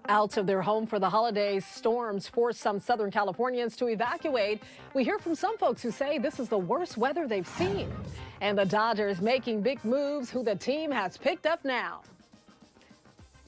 Out of their home for the holidays, storms forced some Southern Californians to evacuate. We hear from some folks who say this is the worst weather they've seen. And the Dodgers making big moves, who the team has picked up now.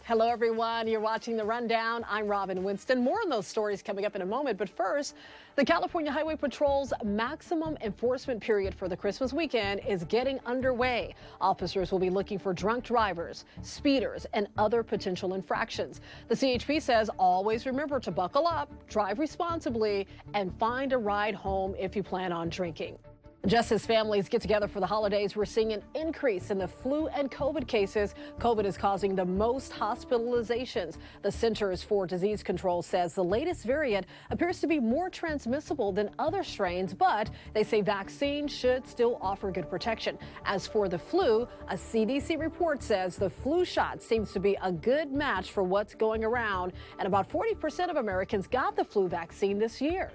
Hello, everyone. You're watching The Rundown. I'm Robin Winston. More on those stories coming up in a moment. But first, the California Highway Patrol's maximum enforcement period for the Christmas weekend is getting underway. Officers will be looking for drunk drivers, speeders, and other potential infractions. The CHP says always remember to buckle up, drive responsibly, and find a ride home if you plan on drinking. Just as families get together for the holidays, we're seeing an increase in the flu and COVID cases. COVID is causing the most hospitalizations. The Centers for Disease Control says the latest variant appears to be more transmissible than other strains, but they say vaccines should still offer good protection. As for the flu, a CDC report says the flu shot seems to be a good match for what's going around, and about 40% of Americans got the flu vaccine this year.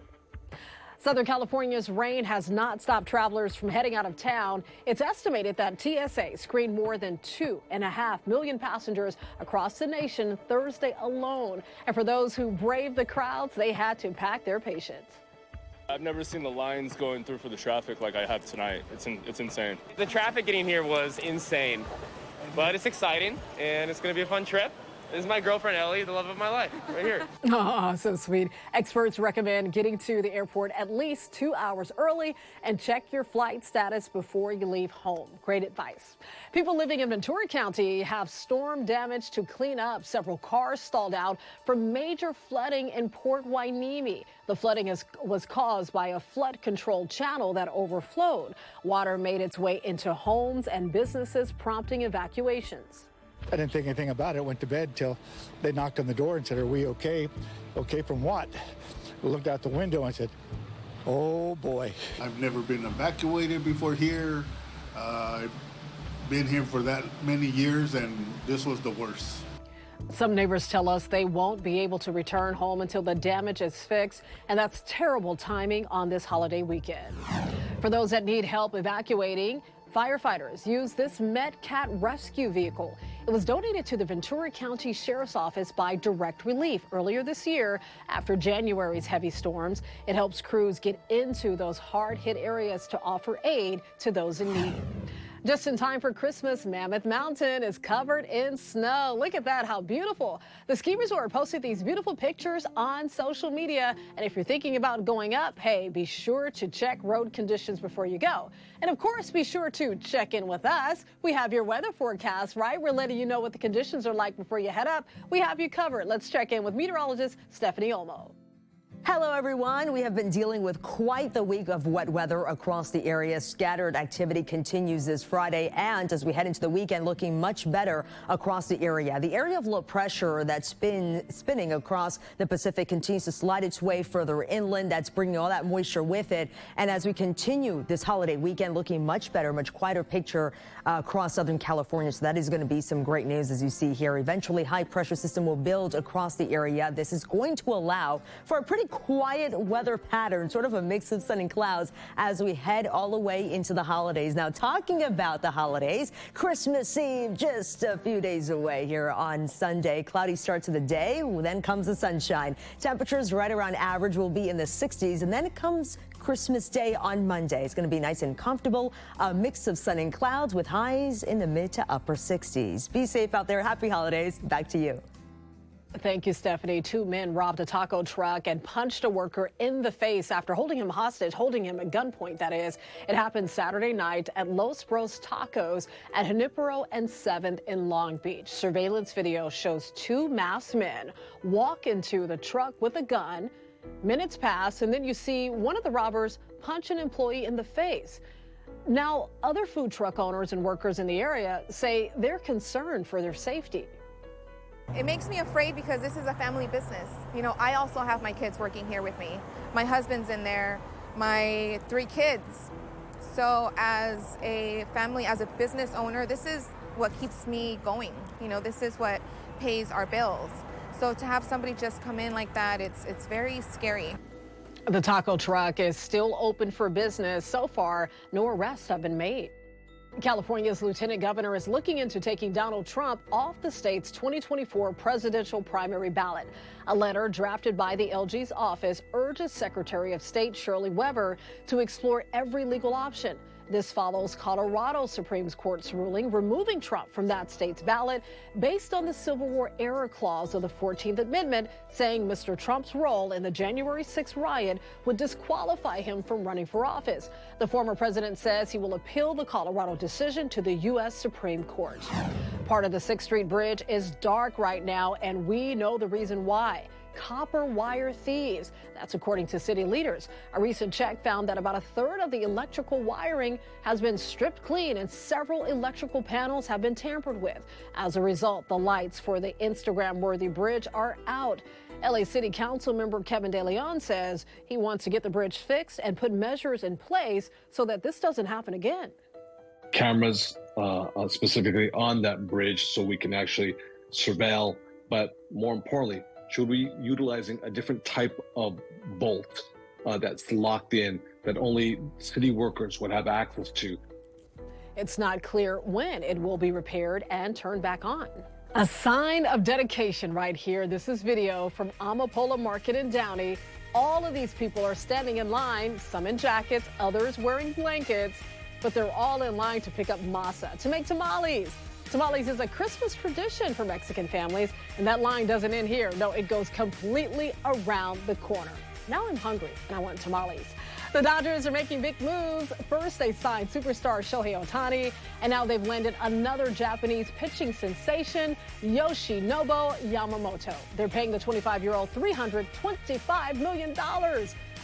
Southern California's rain has not stopped travelers from heading out of town. It's estimated that TSA screened more than 2.5 million passengers across the nation Thursday alone. And for those who braved the crowds, they had to pack their patience. I've never seen the lines going through for the traffic like I have tonight. It's insane. The traffic getting here was insane, but it's exciting and it's going to be a fun trip. This is my girlfriend, Ellie, the love of my life, right here. Oh, so sweet. Experts recommend getting to the airport at least 2 hours early and check your flight status before you leave home. Great advice. People living in Ventura County have storm damage to clean up. Several cars stalled out from major flooding in Port Hueneme. The flooding was caused by a flood-controlled channel that overflowed. Water made its way into homes and businesses, prompting evacuations. I didn't think anything about it. Went to bed till they knocked on the door and said, "Are we okay?" "Okay from what?" I looked out the window and said, "Oh boy." I've never been evacuated before here. I've been here for that many years, and this was the worst. Some neighbors tell us they won't be able to return home until the damage is fixed, and that's terrible timing on this holiday weekend. For those that need help evacuating, firefighters use this MedCat Rescue vehicle. It was donated to the Ventura County Sheriff's Office by Direct Relief earlier this year after January's heavy storms. It helps crews get into those hard-hit areas to offer aid to those in need. Just in time for Christmas, Mammoth Mountain is covered in snow. Look at that, how beautiful. The ski resort posted these beautiful pictures on social media. And if you're thinking about going up, hey, be sure to check road conditions before you go. And of course, be sure to check in with us. We have your weather forecast, right? We're letting you know what the conditions are like before you head up. We have you covered. Let's check in with meteorologist Stephanie Olmo. Hello, everyone. We have been dealing with quite the week of wet weather across the area. Scattered activity continues this Friday, and as we head into the weekend, looking much better across the area. The area of low pressure that's been spinning across the Pacific continues to slide its way further inland. That's bringing all that moisture with it. And as we continue this holiday weekend, looking much better, much quieter picture across Southern California. So that is going to be some great news, as you see here. Eventually, high pressure system will build across the area. This is going to allow for a pretty quiet weather pattern, sort of a mix of sun and clouds as we head all the way into the holidays. Now, talking about the holidays, Christmas Eve just a few days away here on Sunday. Cloudy start to the day, then comes the sunshine. Temperatures right around average will be in the 60s, and then it comes Christmas Day on Monday. It's going to be nice and comfortable, a mix of sun and clouds with highs in the mid to upper 60s. Be safe out there. Happy holidays. Back to you. Thank you, Stephanie. 2 men robbed a taco truck and punched a worker in the face after holding him hostage, holding him at gunpoint, that is. It happened Saturday night at Los Bros Tacos at Junipero and 7th in Long Beach. Surveillance video shows 2 masked men walk into the truck with a gun. Minutes pass, and then you see one of the robbers punch an employee in the face. Now, other food truck owners and workers in the area say they're concerned for their safety. It makes me afraid because this is a family business. You know, I also have my kids working here with me. My husband's in there, my 3 kids. So as a family, as a business owner, this is what keeps me going. You know, this is what pays our bills. So to have somebody just come in like that, it's very scary. The taco truck is still open for business. So far, no arrests have been made. California's lieutenant governor is looking into taking Donald Trump off the state's 2024 presidential primary ballot. A letter drafted by the LG's office urges Secretary of State Shirley Weber to explore every legal option. This follows Colorado Supreme Court's ruling removing Trump from that state's ballot based on the Civil War era clause of the 14th Amendment, saying Mr. Trump's role in the January 6th riot would disqualify him from running for office. The former president says he will appeal the Colorado decision to the U.S. Supreme Court. Part of the 6th Street Bridge is dark right now, and we know the reason why. Copper wire thieves. That's according to city leaders. A recent check found that about a third of the electrical wiring has been stripped clean and several electrical panels have been tampered with. As a result, the lights for the Instagram-worthy bridge are out. LA City Council member Kevin De Leon says he wants to get the bridge fixed and put measures in place so that this doesn't happen again. Cameras specifically on that bridge so we can actually surveil, but more importantly, should we be utilizing a different type of bolt that's locked in that only city workers would have access to? It's not clear when it will be repaired and turned back on. A sign of dedication right here. This is video from Yamamoto Market in Downey. All of these people are standing in line, some in jackets, others wearing blankets, but they're all in line to pick up masa, to make tamales. Tamales is a Christmas tradition for Mexican families, and that line doesn't end here. No, it goes completely around the corner. Now I'm hungry, and I want tamales. The Dodgers are making big moves. First, they signed superstar Shohei Ohtani, and now they've landed another Japanese pitching sensation, Yoshinobu Yamamoto. They're paying the 25-year-old $325 million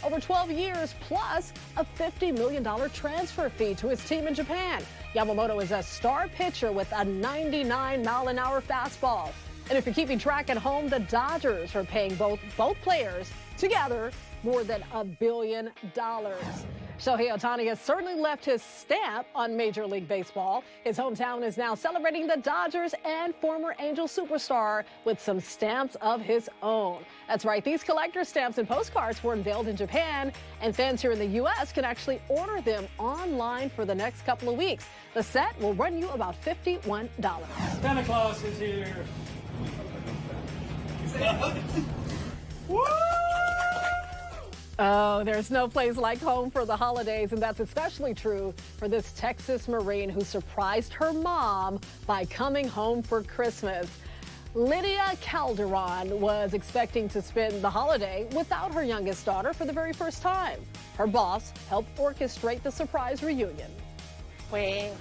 over 12 years, plus a $50 million transfer fee to his team in Japan. Yamamoto is a star pitcher with a 99-mile-an-hour fastball. And if you're keeping track at home, the Dodgers are paying both players together more than $1 billion. Shohei Ohtani has certainly left his stamp on Major League Baseball. His hometown is now celebrating the Dodgers and former Angel superstar with some stamps of his own. That's right, these collector stamps and postcards were unveiled in Japan, and fans here in the U.S. can actually order them online for the next couple of weeks. The set will run you about $51. Santa Claus is here. Woo! Oh, there's no place like home for the holidays, and that's especially true for this Texas Marine who surprised her mom by coming home for Christmas. Lydia Calderon was expecting to spend the holiday without her youngest daughter for the very first time. Her boss helped orchestrate the surprise reunion. It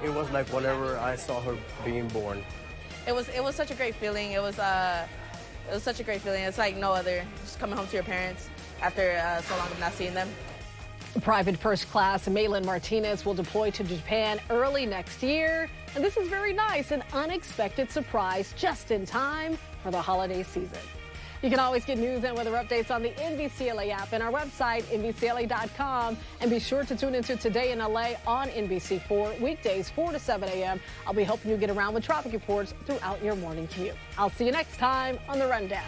was like whenever I saw her being born. It was such a great feeling. It was such a great feeling. It's like no other. Just coming home to your parents after so long of not seeing them. Private First Class Malin Martinez will deploy to Japan early next year. And this is very nice, an unexpected surprise just in time for the holiday season. You can always get news and weather updates on the NBCLA app and our website, NBCLA.com. And be sure to tune into Today in LA on NBC4, weekdays 4 to 7 a.m. I'll be helping you get around with traffic reports throughout your morning commute. I'll see you next time on The Rundown.